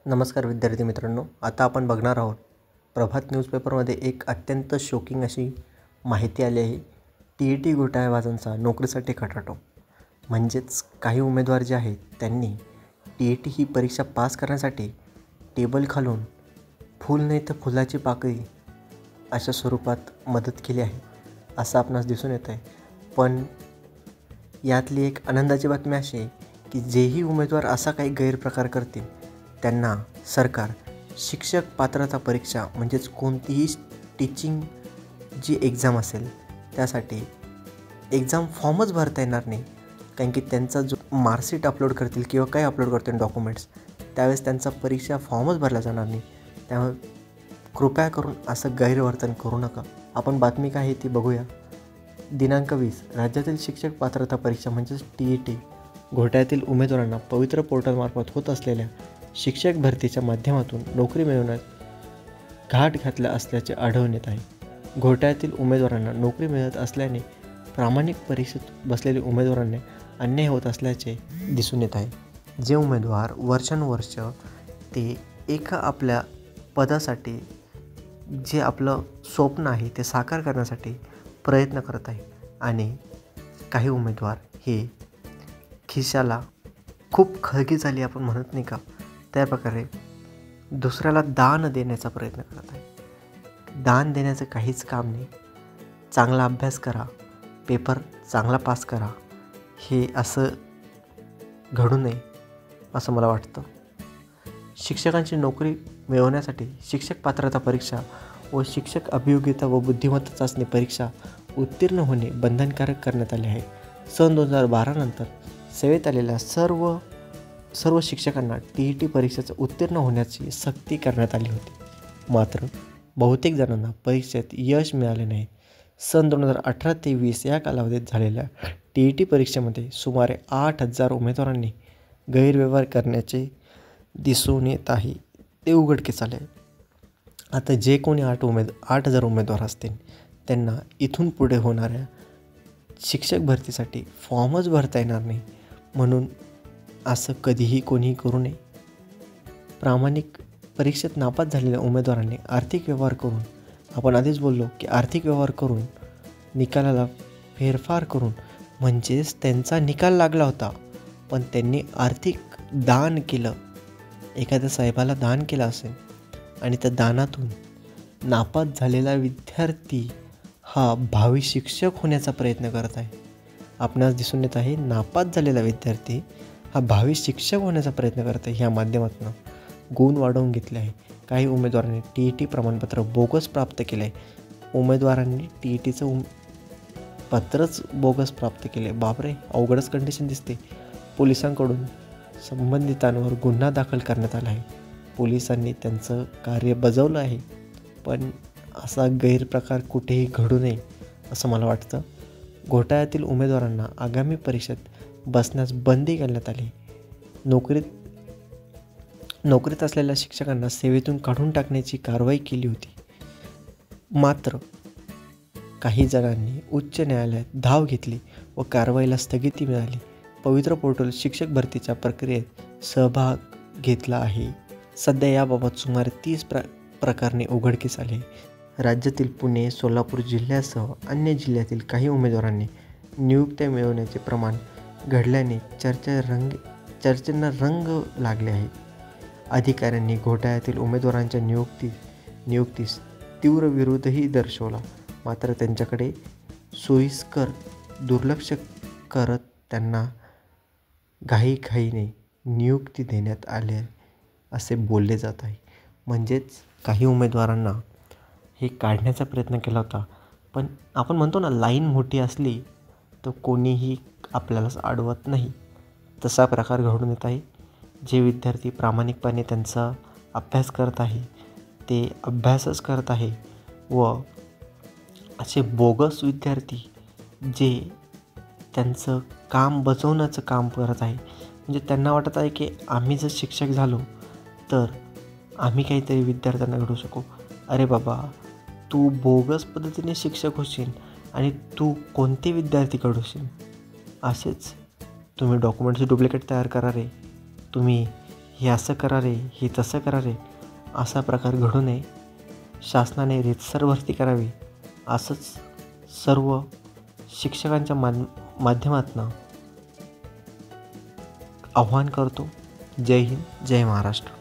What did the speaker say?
नमस्कार विद्यार्थी मित्रांनो, आता आपण बघणार आहोत प्रभात न्यूजपेपरमध्ये एक अत्यंत शॉकिंग अशी माहिती आली आहे. TET घोटाळेबाजांचा नोकरीसाठी खटाटोप. म्हणजेच काही उमेदवार जे आहेत त्यांनी TET ही परीक्षा पास करण्यासाठी टेबल खालून फूल नाही तर फुलाची पाकळी अशा स्वरूपात मदत केली आहे असं आपणास दिसून येतं आहे. पण यातली एक आनंदाची बातमी अशी आहे की जेही उमेदवार असा काही गैरप्रकार करतील त्यांना सरकार शिक्षक पात्रता परीक्षा म्हणजेच कोणतीही टीचिंग जी एक्झाम असेल त्यासाठी एक्झाम फॉर्मच भरता येणार नाही. कारण की त्यांचा जो मार्कशीट अपलोड करतील किंवा काही अपलोड करतील डॉक्युमेंट्स त्यावेळेस त्यांचा परीक्षा फॉर्मच भरला जाणार नाही. त्यामुळे कृपया करून असं गैरवर्तन करू नका. आपण बातमी काय आहे ती बघूया. दिनांक 20 राज्यातील शिक्षक पात्रता परीक्षा म्हणजेच TET घोटाळ्यातील उमेदवारांना पवित्र पोर्टलमार्फत होत असलेल्या शिक्षक भरतीच्या माध्यमातून नोकरी मिळवण्यात घाट घातला असल्याचे आढळून येत आहे. घोटाळ्यातील उमेदवारांना नोकरी मिळत असल्याने प्रामाणिक परीक्षेत बसलेल्या उमेदवारांना अन्याय होत असल्याचे दिसून येत आहे. जे उमेदवार वर्षानुवर्ष ते एका आपल्या पदासाठी जे आपलं स्वप्न आहे ते साकार करण्यासाठी प्रयत्न करत आहे आणि काही उमेदवार हे खिशाला खूप खळगी झाली आपण म्हणत नाही का, त्या प्रकारे दुसऱ्याला दान देण्याचा प्रयत्न करत आहे. दान देण्याचं काहीच काम नाही. चांगला अभ्यास करा, पेपर चांगला पास करा, हे असं घडू नये असं मला वाटतं. शिक्षकांची नोकरी मिळवण्यासाठी शिक्षक पात्रता परीक्षा व शिक्षक अभियोग्यता व बुद्धिमत्ता चाचणी परीक्षा उत्तीर्ण होणे बंधनकारक करण्यात आले आहे. सन 2012 नंतर सेवेत आलेल्या सर्व शिक्षकांना TET परीक्षेचं उत्तीर्ण होण्याची सक्ती करण्यात आली होती. मात्र बहुतेक जणांना परीक्षेत यश मिळाले नाही. सन 2018 ते 20 या कालावधीत झालेल्या TET परीक्षेमध्ये सुमारे 8,000 उमेदवारांनी गैरव्यवहार करण्याचे दिसून येत आहे. ते उघडकीस आले. आता जे कोणी 8,000 उमेदवार असतील त्यांना इथून पुढे होणाऱ्या शिक्षक भरतीसाठी फॉर्मच भरता येणार नाही. म्हणून असं कधीही कोणीही करू नये. प्रामाणिक परीक्षेत नापास झालेल्या उमेदवारांनी आर्थिक व्यवहार करून, आपण आधीच बोललो की आर्थिक व्यवहार करून निकालाला फेरफार करून, म्हणजेच त्यांचा निकाल लागला होता पण त्यांनी आर्थिक दान केलं, एखाद्या साहेबाला दान केलं असेल आणि त्या दानातून नापास झालेला विद्यार्थी हा भावी शिक्षक होण्याचा प्रयत्न करत आहे. आपणास दिसून येत आहे नापास झालेला विद्यार्थी हा भावी शिक्षक होण्याचा प्रयत्न करत आहे. ह्या माध्यमातून गुण वाढवून घेतले आहे. काही उमेदवारांनी TET प्रमाणपत्र बोगस प्राप्त केले आहे. उमेदवारांनी TETचं पत्रच बोगस प्राप्त केले. बापरे, अवघडच कंडिशन दिसते. पोलिसांकडून संबंधितांवर गुन्हा दाखल करण्यात आला आहे. पोलिसांनी त्यांचं कार्य बजावलं आहे पण असा गैरप्रकार कुठेही घडू नये असं मला वाटतं. घोटाळ्यातील उमेदवारांना आगामी परीक्षेत बसण्यास बंदी घालण्यात आली. नोकरीत असलेल्या शिक्षकांना सेवेतून काढून टाकण्याची कारवाई केली होती. मात्र काही जणांनी उच्च न्यायालयात धाव घेतली व कारवाईला स्थगिती मिळाली. पवित्र पोर्टल शिक्षक भरतीच्या प्रक्रियेत सहभाग घेतला आहे. सध्या याबाबत सुमारे 30 प्रकरणे उघडकीस आली. राज्यातील पुणे, सोलापूर जिल्ह्यासह अन्य जिल्ह्यातील काही उमेदवारांनी नियुक्त्या मिळवण्याचे प्रमाण घडल्याने चर्चेंना रंग लागले आहे. अधिकाऱ्यांनी घोटाळ्यातील उमेदवारांच्या नियुक्तीस तीव्र विरोधही दर्शवला. मात्र त्यांच्याकडे सोयीस्कर दुर्लक्ष करत त्यांना घाईघाईने नियुक्ती देण्यात आले असे बोलले जात आहे. म्हणजेच काही उमेदवारांना हे काढण्याचा प्रयत्न केला होता पण आपण म्हणतो ना, लाईन मोठी असली तर कोणीही आपल्याला अडवत नाही. तसा प्रकार घडून येत आहे. जे विद्यार्थी प्रामाणिकपणे त्यांचा अभ्यास करत आहे ते अभ्यासच करत आहे व असे बोगस विद्यार्थी जे त्यांचं काम बजावण्याचं काम करत आहे, म्हणजे त्यांना वाटत आहे की आम्ही जर शिक्षक झालो तर आम्ही काहीतरी विद्यार्थ्यांना घडवू शकू. अरे बाबा, तू बोगस पद्धतीने शिक्षक होशील आणि तू कोणते विद्यार्थी घडवशील? असेच तुम्ही डॉक्युमेंट्सचे डुप्लिकेट तयार करा रे. तुम्ही हे असं करा रे, हे तसं करा रे, असा प्रकार घडू नये. शासनाने रीतसर भरती करावी असंच सर्व शिक्षकांच्या माध्यमातून आव्हान करतो. जय हिंद, जय महाराष्ट्र.